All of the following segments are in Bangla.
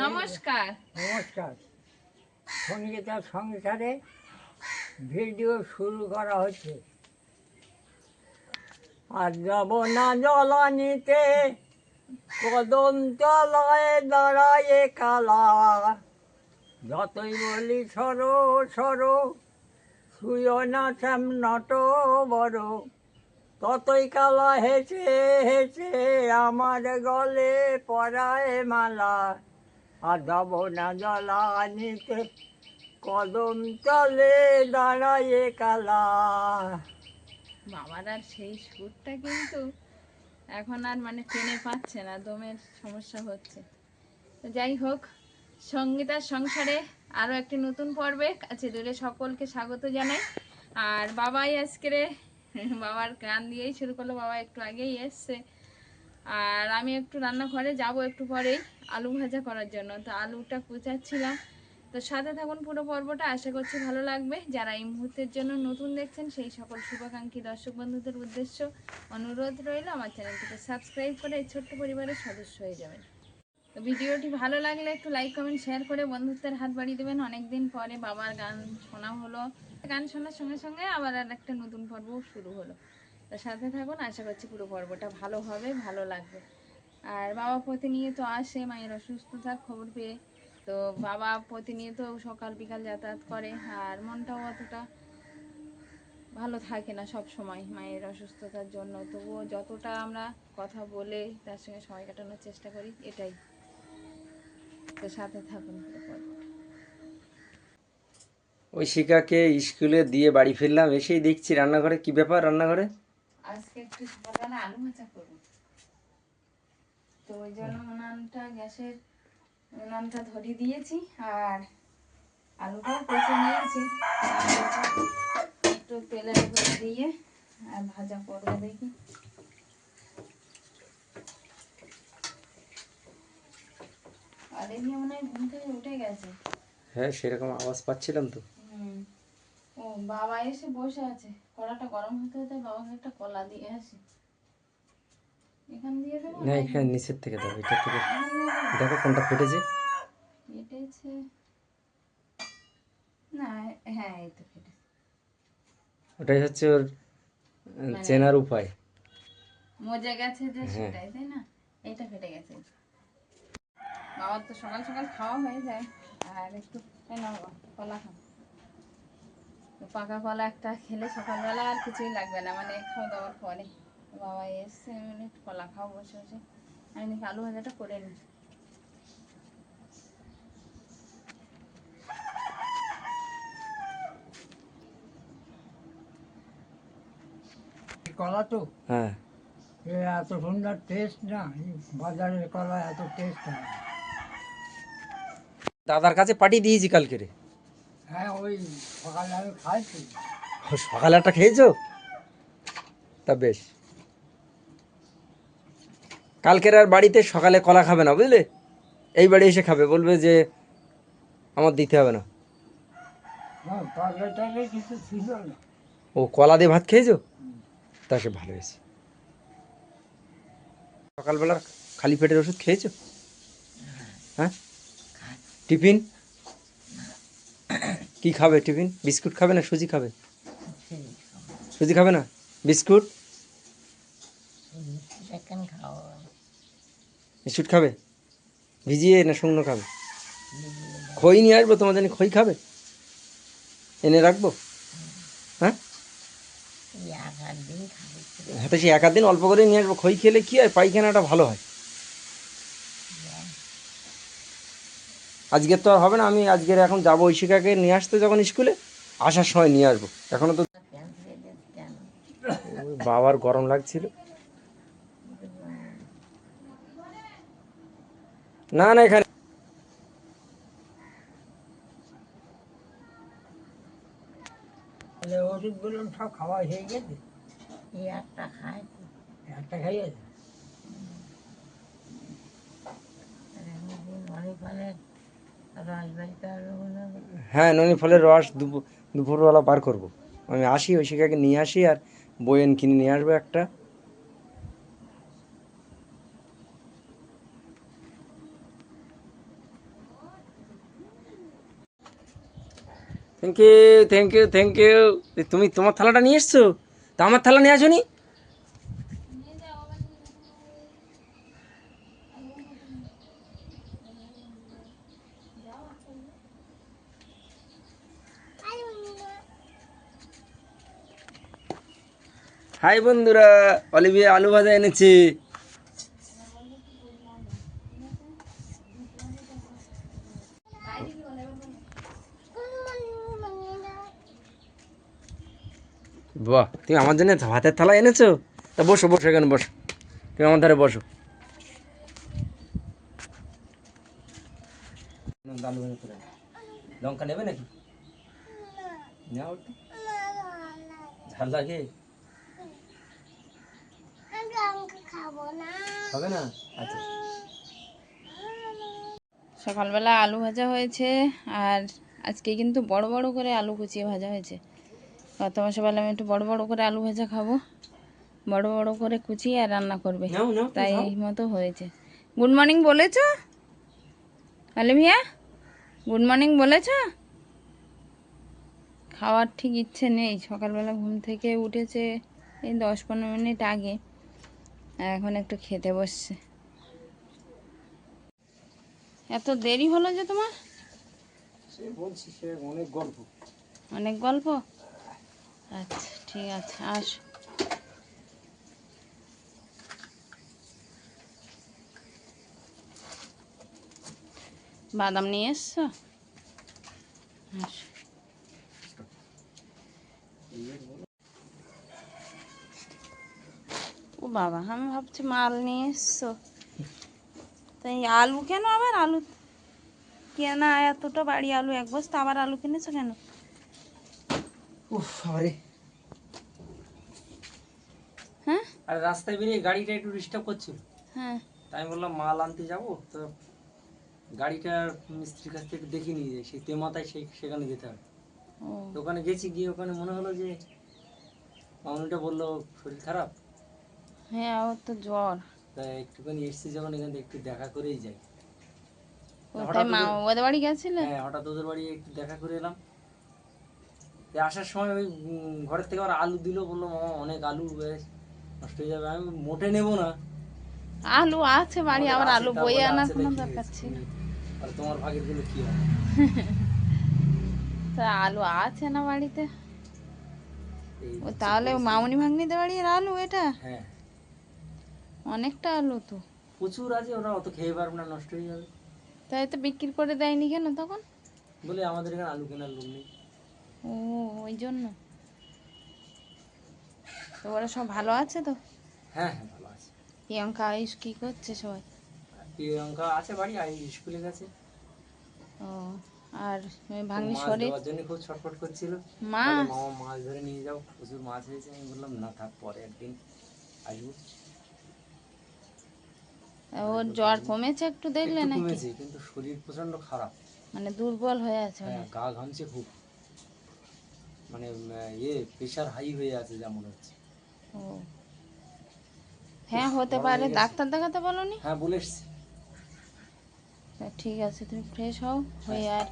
নমস্কার। নমস্কার। সঙ্গীতার সংসারে ভিডিও শুরু করা হচ্ছে। আর যাব না জলানিতে, কদম তলায় দাঁড়ায় কালা। যতই বলি সরো সরো, শুয়ো না শ্যাম নট বড়, ততই কালা হেসে হেসে আমার গলে পরায় মালা। আর যাব না জলানিতে, কদম তলে দাঁড়ায় কালা। বাবার আর সেই সুরটা কিন্তু এখন আর টেনে পাচ্ছে না, দমের সমস্যা হচ্ছে। তো যাই হোক, সঙ্গীতার সংসারে আরও একটি নতুন পর্বে কাছে দূরে সকলকে স্বাগত জানাই। আর বাবাই আজকের বাবার গান দিয়েই শুরু করলো, বাবা একটু আগেই এসছে। আর আমি একটু রান্নাঘরে যাব একটু পরেই আলু ভাজা করার জন্য, তো আলুটা কুচাচ্ছিলাম। তো সাথে থাকুন পুরো পর্বটা, আশা করছি ভালো লাগবে। যারা এই মুহূর্তের জন্য নতুন দেখছেন সেই সকল শুভাকাঙ্ক্ষী দর্শক বন্ধুদের উদ্দেশ্য অনুরোধ রইল আমার চ্যানেলটিকে সাবস্ক্রাইব করে এই ছোট্ট পরিবারের সদস্য হয়ে যাবেন। তো ভিডিওটি ভালো লাগলে একটু লাইক কমেন্ট শেয়ার করে বন্ধুত্বের হাত বাড়িয়ে দেবেন। অনেকদিন পরে বাবার গান শোনা হলো, গান শোনার সঙ্গে সঙ্গে আবার আর একটা নতুন পর্বও শুরু হলো। তো সাথে থাকুন, আশা করছি পুরো পর্বটা ভালো হবে, ভালো লাগবে। আর বাবা প্রতিনিয়ত আসে মায়ের অসুস্থতার খবর পেয়ে। তো বাবা প্রতিনিয়ত সকাল বিকাল যাতায়াত করে, আর মনটাও অতটা ভালো থাকে না সব সময় মায়ের অসুস্থতার জন্য। তবুও যতটা আমরা কথা বলে তার সঙ্গে সময় কাটানোর চেষ্টা করি, এটাই। তো সাথে থাকুন পুরো পর্বটা। ওই শিখাকে স্কুলে দিয়ে বাড়ি ফিরলাম, এসেই দেখছি রান্নাঘরে। কি ব্যাপার রান্নাঘরে? আজকে একটু সকালবেলা আলু ভাজা করবো, তো ওই জন্য উনানটা ধরিয়ে দিয়েছি। আর আলুটাও কেটে নিয়েছি, একটু তেলের উপর দিয়ে আর ভাজা করবো। দেখি আর এমনি মনে হয় ঘুম থেকে উঠে গেছে। হ্যাঁ, সেরকম আওয়াজ পাচ্ছিলাম তো। ও বাবা এসে বসে আছে, কলাটা গরম হতে হতে বাবাকে একটা কলা দিয়ে আসি। এখান দিয়ে দেবো না, এখানে নিচের থেকে দাও, এটা থেকে দেখো কোনটা ফেটেছে। ফেটেছে না? হ্যাঁ, এই তো ফেটেছে। ওটাই হচ্ছে ওর চেনার উপায়। মজে গেছে যে সেটাই, তাই না? এইটা ফেটে গেছে। বাবার তো সকাল সকাল খাওয়া হয়ে যায়। আর একটু কলা খাও, তো পাকা কলা একটা খেলে সকালবেলা আর কিছুই লাগবে না, খাওয়া দাওয়ার পরে। বাবা এসছে, একটু কলা খাও বসে বসে। আমি নাকি আলু ভাজাটা করে নিই। কলা তো হ্যাঁ, এত সুন্দর টেস্ট না, বাজারের কলা এত টেস্ট না। দাদার কাছে পাঠিয়ে দিয়েছি কালকে রে। হ্যাঁ, ওই সকালে আমি খাইছি। সকালে একটা খেয়েছো? তা বেশ। কালকের আর বাড়িতে সকালে কলা খাবে না, বুঝলে? এই বাড়ি এসে খাবে, বলবে যে আমার দিতে হবে না। তরকারি কিছু ছিল না। ও কলা দিয়ে ভাত খেয়েছো? তা সে ভালো হয়েছে। সকালবেলা খালি পেটের ওষুধ খেয়েছো? হ্যাঁ, টিফিন কি খাবে? টিফিন বিস্কুট খাবে না সুজি খাবে? সুজি খাবে না, বিস্কুট বিস্কুট খাবে। ভিজিয়ে না শুকনো খাবে? খই নিয়ে আসবো তোমার জন্য, খই খাবে? এনে রাখবো। হ্যাঁ হাতে সে এক আধ দিন অল্প করে নিয়ে আসবো। খই খেলে কি হয়, পায়খানাটা ভালো হয়। আজকের তো আর হবে না, আমি আজকের এখন যাবো ঐশিকাকে নিয়ে আসতে, যখন স্কুলে আসার সময় নিয়ে আসবো। এখনো তো বাবার গরম লাগছিল। না না, এখানে ওষুধগুলো সব খাওয়া হয়ে গেছে। একটা খাইয়েছে। হ্যাঁ, ননি ফলের রস দুপুরবেলা বার করবো। আমি আসি, ঐশিকাকে নিয়ে আসি, আর বয়েন কিনে নিয়ে আসবো একটা। Thank you thank you thank you. তুমি তোমার থালাটা নিয়ে এসছো, তা আমার থালা নিয়ে আসো নি? হাই বন্ধুরা, অলিভিয়া আলু ভাজা এনেছে। বাহ, তুমি আমার জন্য ভাতের থালা এনেছো? তা বসো বসো, এখানে বসো, তুমি আমার ধারে বসো। আলু ভাজা করে লঙ্কা নেবে নাকি? নাও একটু। ঝাল লাগে? হবে না? আচ্ছা। সকালবেলা আলু ভাজা হয়েছে, আর আজকে কিন্তু বড় বড় করে আলু কুচিয়ে ভাজা হয়েছে। গত মাসে বললাম একটু বড় বড় করে আলু ভাজা খাবো, বড় বড় করে কুচিয়ে আর রান্না করবে, নাও নাও, তুমি তাই খাও। এই মতো হয়েছে। গুড মর্নিং বলেছো অলিভিয়া? গুড মর্নিং বলেছো? খাওয়ার ঠিক ইচ্ছে নেই, সকালবেলা ঘুম থেকে উঠেছে এই 10-15 মিনিট আগে, আর এখন একটু খেতে বসছে। এত দেরি হলো যে তোমার? সে বলছি, সে অনেক গল্প। অনেক গল্প? আচ্ছা ঠিক আছে, আসো। বাদাম নিয়ে এসছো? আসো। ও বাবা, আমি ভাবছি মাল নিয়ে এসছো, তাই আলু কেন আবার? আলু কেনা এতটা বাড়ি আলু, এক বস্তা, আবার আলু কিনেছো কেন? উফ, আরে হ্যাঁ আর রাস্তায় বেরিয়ে গাড়িটা একটু ডিস্টার্ব করছিল, হ্যাঁ। তাই আমি বললাম মাল আনতে যাবো তো গাড়িটা মিস্ত্রির কাছ থেকে দেখে নিয়ে যাই, সেই তেমাথায় সেখানে যেতে হবে। ও দোকানে গেছি, গিয়ে ওখানে মনে হলো যে মামুনিটা বললো শরীর খারাপ, হ্যাঁ, ওর তো জ্বর। তাই একটুখানি এসছি যখন এখান থেকে একটু দেখা করেই যাই। ও তাই হঠাৎ মা ওদের, ওদের বাড়ি গেছিলে? হ্যাঁ হঠাৎ ওদের বাড়ি একটু দেখা করে এলাম। এই আসার সময় ওই ঘরের থেকে আবার আলু দিল, বললো মামা অনেক আলু বেশ নষ্ট হয়ে যাবে। আমি মোটে নেবো না, আলু আছে বাড়ি, আমাদের আবার আছে, আলু তা বয়ে বলে আনার আছে কোনো দেখি দরকার ছিল? আর তোমার ভাগের গুলো কি হবে। তা আলু আছে না বাড়িতে? এই ও হচ্ছে তাহলে পরিস্থিতি। মামুনি ভাগ্নিদের বাড়ির আলু এটা? হ্যাঁ অনেকটা আলু তো। প্রচুর আছে, ওরা অত খেয়ে পারবে না, নষ্ট হয়ে যাবে তাই তো বিক্রি করে দেয়নি কেন তখন? বলে আমাদের এখানে আলু কেনার লোক নেই। ও, ওই জন্য। তো ওরা সব ভালো আছে তো? হ্যাঁ হ্যাঁ ভালো আছে। প্রিয়াঙ্কা আয়ুষ কি করছে সবাই? প্রিয়ঙ্কা আছে বাড়ি, আই স্কুলে গেছে। ও, আর ওই ও ভাগ্নির মাছ শরীর? দেওয়ার জন্য খুব ছটফট করছিল, বলে মাছ? মামা মাছ ধরে নিয়ে যাও, প্রচুর মাছ হয়েছে। আমি বললাম না থাক, পরে একদিন আসবো। ওর আসবো তো জ্বর আসবো। কমেছে একটু দেখলে একটু নাকি? কমেছে, কিন্তু শরীর প্রচন্ড খারাপ। মানে দুর্বল হয়ে আছে হ্যাঁ অনেক? গা ঘামছে খুব, মানে প্রেশার হাই হয়ে আছে যা মনে হচ্ছে। ও হ্যাঁ, হতে গরম পারে। হয়ে গেছে। ডাক্তার দেখাতে বলোনি? হ্যাঁ বলে এসছি। তা ঠিক আছে, তুমি ফ্রেশ হও হ্যাঁ হয়ে, আর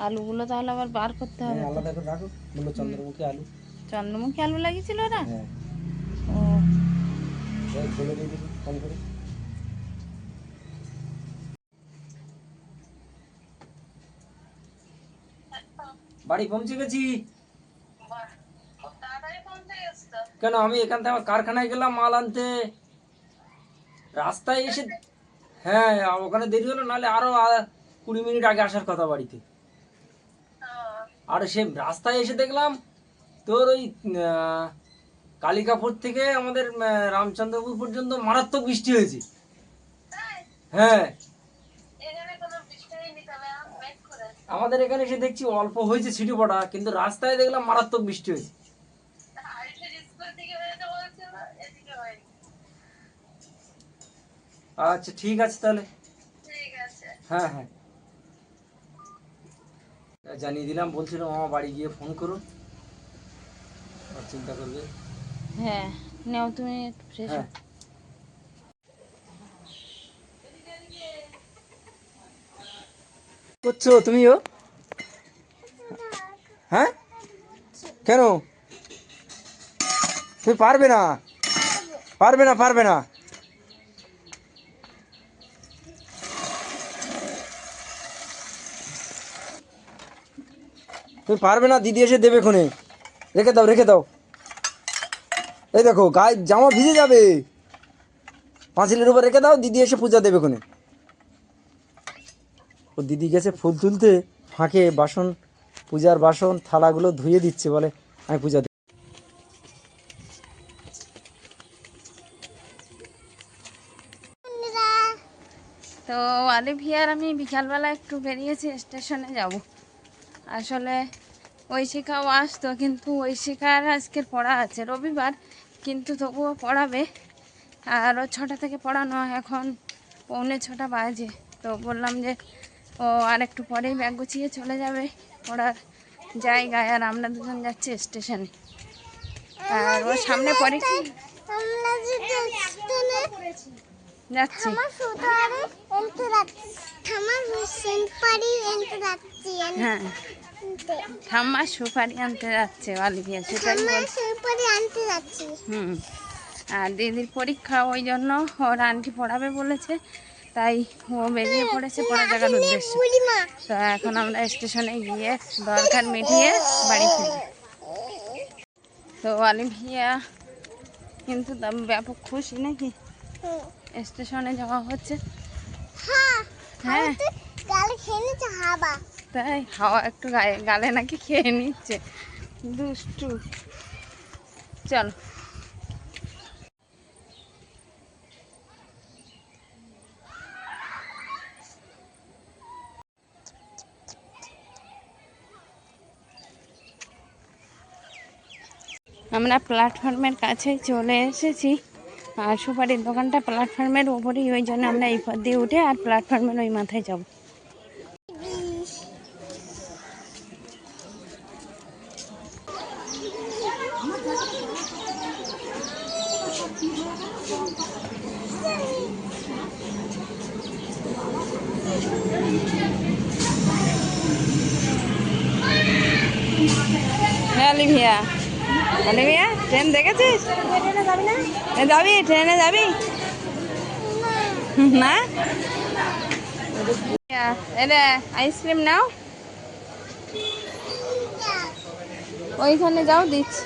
আলুগুলো তাহলে আবার বার করতে হ্যাঁ হবে তো। আলাদা করে রাখো, বললো চন্দ্রমুখী আলু। চন্দ্রমুখী আলু লাগিয়েছিল ওরা? হ্যাঁ ও বলে দিয়ে দিবি ফোন করে। বাড়ি পৌঁছে গেছি। কেন, আমি এখান থেকে আমার কারখানায় গেলাম মাল আনতে, রাস্তায় এসে, হ্যাঁ ওখানে দেরি হলো, নাহলে আরো 20 মিনিট আগে আসার কথা বাড়িতে। আর সে রাস্তায় এসে দেখলাম তোর ওই কালিকাপুর থেকে আমাদের রামচন্দ্রপুর পর্যন্ত মারাত্মক বৃষ্টি হয়েছে। হ্যাঁ আমাদের এখানে এসে দেখছি অল্প হয়েছে ছিটে পড়া, কিন্তু রাস্তায় দেখলাম মারাত্মক বৃষ্টি হয়েছে। আচ্ছা ঠিক আছে তাহলে। হ্যাঁ হ্যাঁ জানিয়ে দিলাম, বলছিল মামা বাড়ি গিয়ে ফোন করো, আর চিন্তা করবে। হ্যাঁ, নাও তুমি একটু ফ্রেশ হ্যাঁ হও। করছো তুমিও? হ্যাঁ কেন তুমি পারবে না পারবে না পারবে না তুমি পারবে না দিদি এসে দেবে খুনে রেখে দাও রেখে দাও এই দেখো গায়ে জামা ভিজে যাবে পাঁচিলের উপর রেখে দাও দিদি এসে পূজা দেবে খুনে ও দিদি গেছে ফুল তুলতে ফাঁকে বাসন পূজার বাসন থালাগুলো ধুয়ে দিচ্ছে বলে আমি পূজা দিই তো অলিভিয়ার আমি বিকালবেলা একটু বেরিয়েছি স্টেশনে যাব। আসলে ঐশিকাও আসতো, কিন্তু ঐশিকার আজকের পড়া আছে রবিবার, কিন্তু তবুও পড়াবে। আর ও 6টা থেকে পড়ানো, এখন 6:45 বাজে। তো বললাম যে ও আর একটু পরেই ব্যাগ গুছিয়ে চলে যাবে পড়ার জায়গায়, আর আমরা দুজন যাচ্ছি স্টেশনে। আর ওর সামনে পরীক্ষা যাচ্ছি। হ্যাঁ, ঠাম্মা সুপারি আনতে যাচ্ছে অলিভিয়া, সেটাই বলছি। আর দিদির পরীক্ষা, ওই জন্য ওর আন্টি পড়াবে বলেছে, তাই ও বেরিয়ে পড়েছে পড়া জায়গার উদ্দেশ্যে। তো এখন আমরা স্টেশনে গিয়ে দরকার মিটিয়ে বাড়ি ফিরব। তো অলিভিয়া কিন্তু ব্যাপক খুশি নাকি স্টেশনে যাওয়া হচ্ছে। হ্যাঁ তাই হাওয়া একটু গালে নাকি খেয়ে নিচ্ছে, দুষ্টু। চলো আমরা প্ল্যাটফর্মের কাছে চলে এসেছি, আর সুপারির দোকানটা প্ল্যাটফর্মের ওপরেই, ওই জন্য আমরা এই পথ দিয়ে উঠে আর প্ল্যাটফর্মের ওই মাথায় যাব। অলিভিয়া, অলিভিয়া ট্রেন দেখেছিস? যাবি ট্রেনে যাবি না? এটা আইসক্রিম নাও, ওইখানে যাও দিচ্ছি।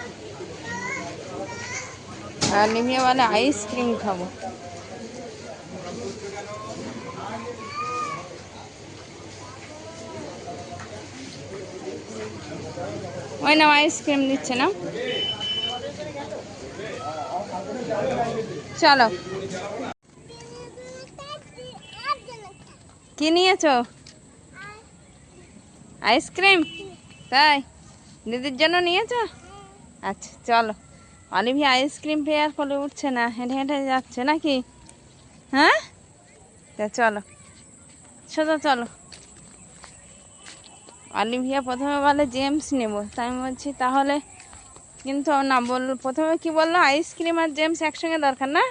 অলিভিয়া বলে আইসক্রিম খাবো। ওই নাও আইসক্রিম দিচ্ছে না, চলো। কি নিয়েছো? আইসক্রিম? তাই দিদির জন্য নিয়েছো? আচ্ছা চলো। অলিভিয়া আইসক্রিম পেয়ে আর কোলে উঠছে না, হেঁটে হেঁটে যাচ্ছে নাকি? হ্যাঁ তা চলো সোজা চলো। অলিভিয়া প্রথমে বলে জেমস নেব, তাই আমি বলছি তাহলে, কিন্তু না প্রথমে কি বললো, আইসক্রিম আর জেমস একসঙ্গে দরকার না।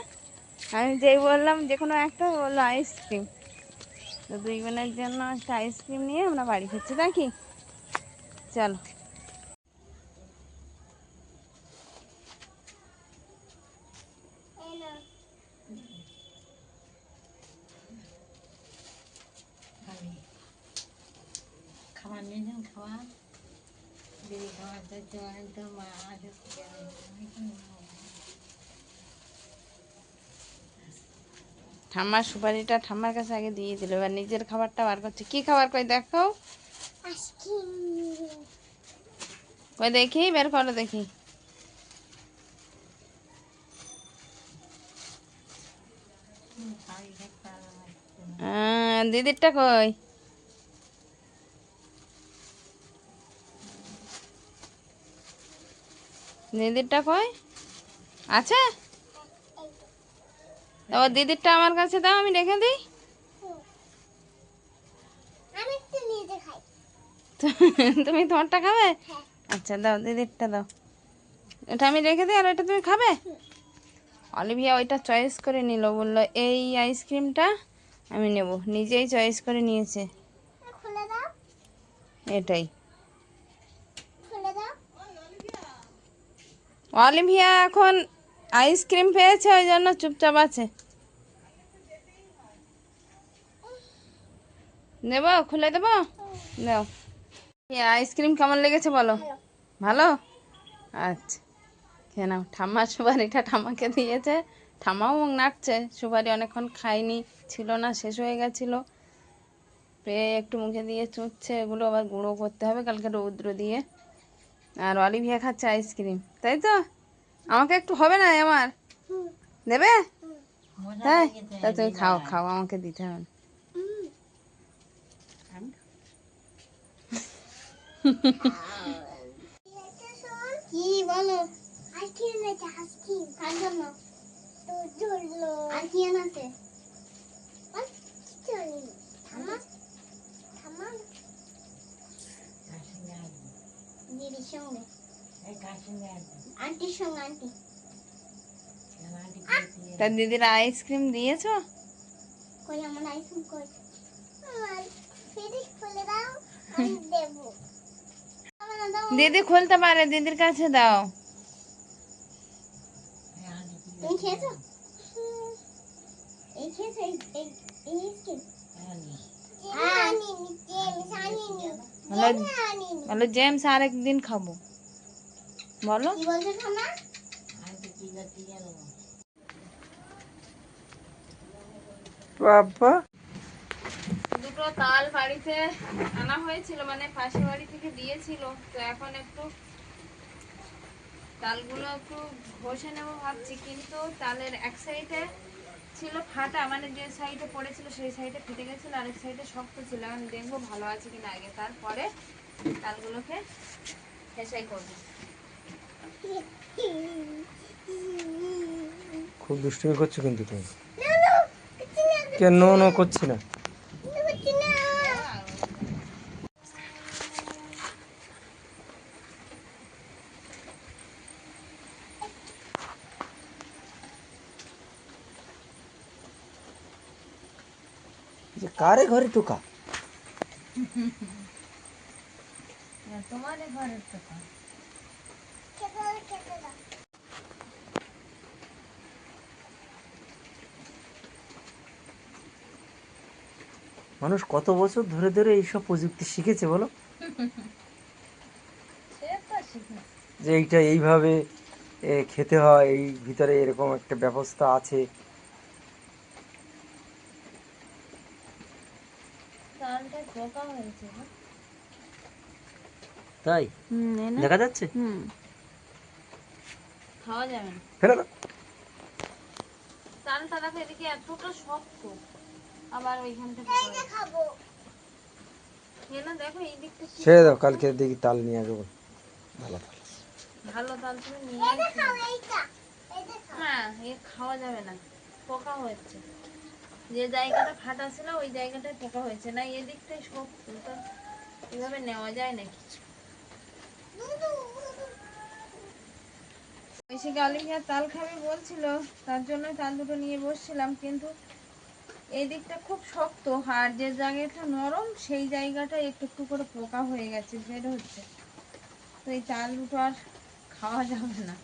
আমি যেই বললাম যে কোনো একটা, বললো আইসক্রিম। তো 2 বোনের জন্য একটা আইসক্রিম নিয়ে আমরা বাড়ি ফিরছি নাকি? চলো। খাবার নিয়ে খাওয়া দিদি খাওয়াতে তো মা ঠাম্মার সুপারিটা ঠাম্মার কাছে আগে দিয়ে দিল, এবার নিজের খাবারটা বার করছে। কি খাবার কই দেখো, কই দেখি, বের করো দেখি। দিদিরটা কই? দিদিরটা কই আছে? ও দিদিরটা আমার কাছে দাও, আমি রেখে দিই। তুমি তোমারটা খাবে? আচ্ছা দাও, দিদিরটা দাও, এটা আমি রেখে দিই, আর ওইটা তুমি খাবে। অলিভিয়া ওইটা চয়েস করে নিল, বললো এই আইসক্রিমটা আমি নেব, নিজেই চয়েস করে নিয়েছে। এটাই অলিভিয়া এখন আইসক্রিম পেয়েছে, ওই জন্য চুপচাপ আছে। দেবো, খুলে দেবো, দাও। আইসক্রিম কেমন লেগেছে বলো? ভালো? আচ্ছা, খেয়ে নাও। ঠাম্মা সুপারিটা ঠাম্মাকে দিয়েছে, ঠাম্মাও মুখ নাড়ছে। সুপারি অনেকক্ষণ খাইনি, ছিল না, শেষ হয়ে গেছিলো। পেয়ে একটু মুখে দিয়ে চুঁচ্ছে, এগুলো আবার গুঁড়ো করতে হবে কালকে রৌদ্র দিয়ে। আর অলিভিয়া খাচ্ছে আইসক্রিম, তাই তো? আমাকে একটু হবে না আমার? দেবে? তাই? তা তুমি খাও, খাও, আমাকে দিতে হবে না। কি বলো? আইসক্রিম এনেছে, আইসক্রিম কার জন্য? তোর জন্য। আর কি এনেছে? বল, কিছু আনেনি। থামা, থামা। দিদির সঙ্গে, আন্টির সঙ্গে, আন্টি। তা দিদির আইসক্রিম দিয়েছো? কই আমার আইসক্রিম কই? আমার ফ্রিজ খুলে দাও, আমি দেবো। আমার না দাও। দিদি খুলতে পারে, দিদির কাছে দাও। তুমি খেয়েছো? এই খেয়েছো এই এই এই আইসক্রিম? আনিনি, জেমস আনিনি। জেমস আনিনি। বলো জেমস আরেকদিন খাবো, বলো। কি বলছো ঠাম্মা? বাবা, দুটো তাল বাড়িতে আনা হয়েছিল, মানে পাশের বাড়ি থেকে দিয়েছিল। তো এখন একটু তালগুলো একটু ঘষে নেবো ভাবছি, কিন্তু তালের এক সাইডে ছিল ফাটা, মানে যে সাইডে পড়েছিল সেই সাইডে ফেটে গেছিল, আরেক সাইডে শক্ত ছিল। এখন দেখবো ভালো আছে কিনা আগে, তারপরে তালগুলোকে হেসাই করবো। খুব দুষ্টুমি করছো কিন্তু তুমি। না না, কিছু না, কেন না করছি না? কিছু না। যে কারে ঘরে টোকা? তোমাদের ঘরের তো খেতে দাও, খেতে দাও। মানুষ কত বছর ধরে ধরে এইসব প্রযুক্তি শিখেছে বলো? যে এইটা এইভাবে খেতে হয়, এই ভিতরে এরকম একটা ব্যবস্থা আছে। তালটা পোকা হয়েছে। তাই দেখা যাচ্ছে। খাওয়া যাবে না ফেলে দাও। তালটা, দেখো এদিকে এতটা শক্ত, আবার ওইখানটা এটা খাবো। না, দেখো এই দিকটা কি ছেড়ে দাও, শক্ত। কালকে দেখি তাল নিয়ে আসবো ভালো ভালো। ভালো তাল তুমি নিয়ে এটা এসো। খাও, এইটা। এটা খাও। না, এ খাওয়া যাবে না, পোকা হচ্ছে। যে জায়গাটা ফাটা ছিল ওই জায়গাটায় পোকা হয়েছে, না এদিকটাই শক্ত, তো এভাবে নেওয়া যায় না কিছু। ঐশীকে অলিভিয়া তাল খাবে বলছিল, তার জন্য তাল দুটো নিয়ে বসছিলাম, কিন্তু এই দিকটা খুব শক্ত, আর যে জায়গাটা নরম সেই জায়গাটা একটু একটু করে পোকা হয়ে গেছে, বের হচ্ছে। তো এই তাল দুটো আর খাওয়া যাবে না।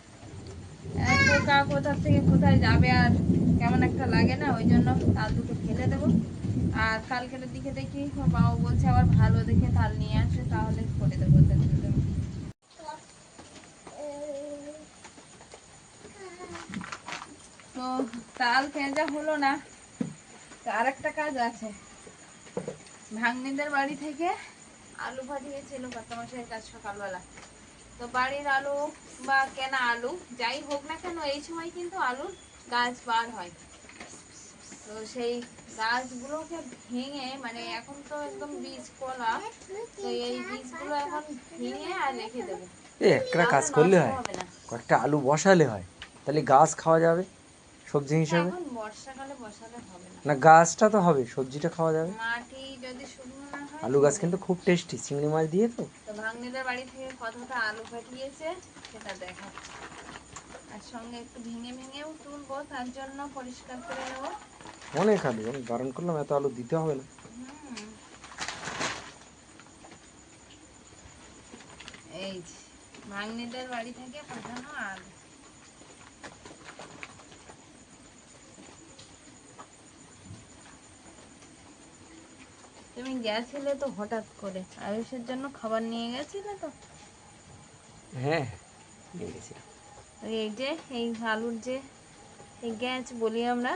পোকা কোথা থেকে কোথায় যাবে, আর কেমন একটা লাগে না, ওই জন্য তাল দুটো ফেলে দেবো। আর কালকের দিকে দেখি বাবা বলছে আবার ভালো দেখে তাল নিয়ে আসে, তাহলে করে দেবো, দিয়ে দেবো। তো তাল পেঁজা হলো না, তো আর একটা কাজ আছে। ভাগ্নিদের বাড়ি থেকে আলু পাঠিয়েছিল কর্তামশাইয়ের কাজ সকালবেলা। তো বাড়ির আলু বা কেনা আলু যাই হোক না কেন, এই সময় কিন্তু আলুর গাছ বার হয়। তো সেই গাছগুলোকে ভেঙে, মানে এখন তো একদম বীজ কলা, তো এই বীজগুলো এখন ভেঙে আর রেখে দেবো, একটা কাজ তাহলে করলে নষ্ট হয়, হবে না। কয়েকটা আলু বসালে হয়, তাহলে গাছ খাওয়া যাবে সবজি হিসাবে। এখন বর্ষাকালে বসালে হবে না, না, গাছটা তো হবে, সবজিটা খাওয়া যাবে। মাটি যদি শুকনো না হয় আলু গাছ কিন্তু খুব টেস্টি, চিংড়ি মাছ দিয়ে তো। তো ভাগ্নিদের বাড়ি থেকে কতটা আলু পাঠিয়েছে সেটা দেখাচ্ছি, আর সঙ্গে একটু ভেঙে ভেঙেও তুলবো, তার জন্য পরিষ্কার করে নেবো। অনেক আলু, আমি বারণ করলাম এত আলু দিতে হবে না। এই যে ভাগ্নিদের বাড়ি থেকে পাঠানো আলু। তুমি গেছিলে তো হঠাৎ করে, আয়ুষের জন্য খাবার নিয়ে গেছিলে তো? হ্যাঁ নিয়ে গেছিলাম। এই যে এই আলুর যে এই গ্যাঁচ বলি আমরা,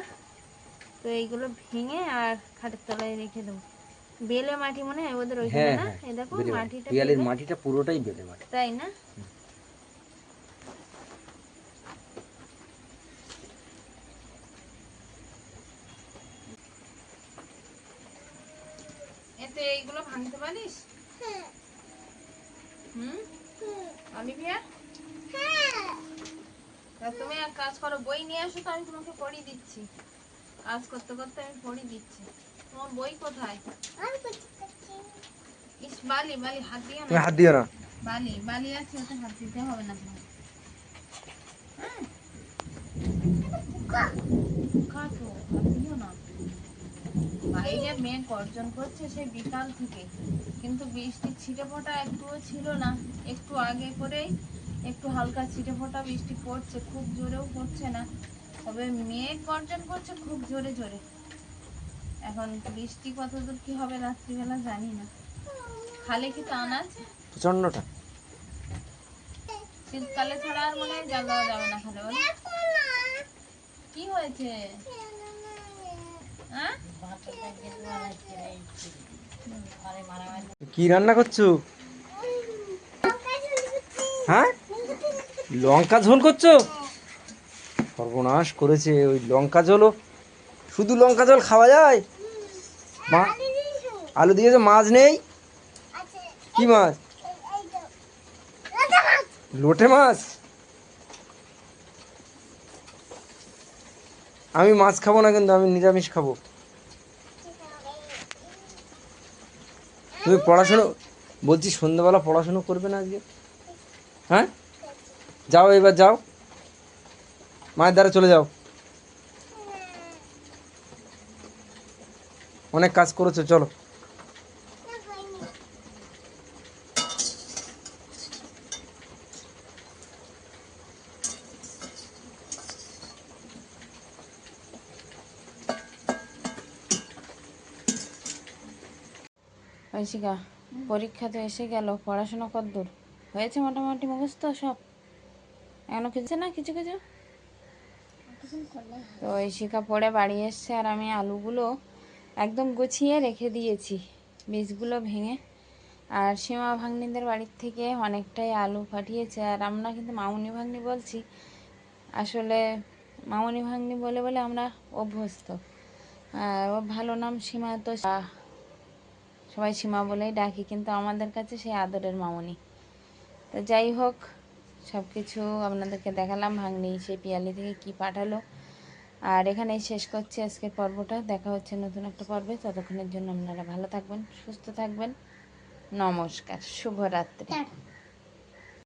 তো এইগুলো ভেঙে আর খাটের তলায় রেখে দেবো। বেলে মাটি মনে হয় ওদের ওইখানে, হ্যাঁ না? হ্যাঁ এই দেখো বেলে মাটি, মাটিটা পিয়ালির বেলে, মাটিটা পুরোটাই বেলে মাটি। তাই না? এতে এইগুলো ভাঙতে পারিস? হ্যাঁ হুম হুম, অলিভিয়া, হ্যাঁ তা তুমি এক কাজ করো, বই নিয়ে আসো, তো আমি তোমাকে পড়িয়ে দিচ্ছি। কাজ করতে করতে আমি পড়িয়ে দিচ্ছি। তোমার বই কোথায়? আমি করছি করছি। ইস বালি বালি, হাত দিও তুমি না। হাত দিও না। বালি বালি আছে, ওতে হাত দিতে হবে না তোমার। হ্যাঁ পোকা কাটো, হাত দিও না। বাইরে মেঘ গর্জন করছে সেই বিকাল থেকে, কিন্তু বৃষ্টির ছিটে ফোঁটা একটুও ছিল না। একটু আগে করেই একটু হালকা ছিটে ফোঁটা বৃষ্টি পড়ছে, খুব জোরেও পড়ছে না, তবে মেঘ গর্জন করছে খুব জোরে জোরে। এখন বৃষ্টি কতদূর কি হবে রাত্রিবেলা জানি না। খালে কি টান আছে? প্রচন্ডটা। শীতকালে ছাড়া আর মনে হয় জল দেওয়া যাবে না খালে, বলো? দেখো না কি হয়েছে? হ্যাঁ কি রান্না করছো? হ্যাঁ লঙ্কা ঝোল করছো? সর্বনাশ করেছে, ওই লঙ্কা ঝোলও, শুধু লঙ্কা ঝোল খাওয়া যায়? মা আলু দিয়েছে, মাছ নেই? কি মাছ? লোটে মাছ? আমি মাছ খাবো না, কিন্তু আমি নিরামিষ খাবো। তুমি পড়াশুনো, বলছি সন্ধ্যেবেলা পড়াশুনো করবে না আজকে? হ্যাঁ যাও, এবার যাও, মায়ের দ্বারা চলে যাও, অনেক কাজ করেছো, চলো। ঐশিকা, পরীক্ষা তো এসে গেল, পড়াশোনা কতদূর হয়েছে? মোটামুটি মুখস্থ সব? এখনো কিছু না, কিছু কিছু। তো ঐশিকা পড়ে বাড়ি এসছে, আর আমি আলুগুলো একদম গুছিয়ে রেখে দিয়েছি, বীজগুলো ভেঙে। আর সীমা ভাগ্নিদের বাড়ির থেকে অনেকটাই আলু পাঠিয়েছে, আর আমরা কিন্তু মামুনি ভাগ্নি বলছি, আসলে মামুনি ভাগ্নি বলে বলে আমরা অভ্যস্ত। ও ভালো নাম সীমা, তো সবাই সীমা বলেই ডাকি, কিন্তু আমাদের কাছে সেই আদরের মামুনি। তো যাই হোক, সব কিছু আপনাদেরকে দেখালাম, ভাগ্নি সেই পিয়ালি থেকে কি পাঠালো। আর এখানেই শেষ করছি আজকের পর্বটা। দেখা হচ্ছে নতুন একটা পর্বে, ততক্ষণের জন্য আপনারা ভালো থাকবেন, সুস্থ থাকবেন। নমস্কার, শুভরাত্রি।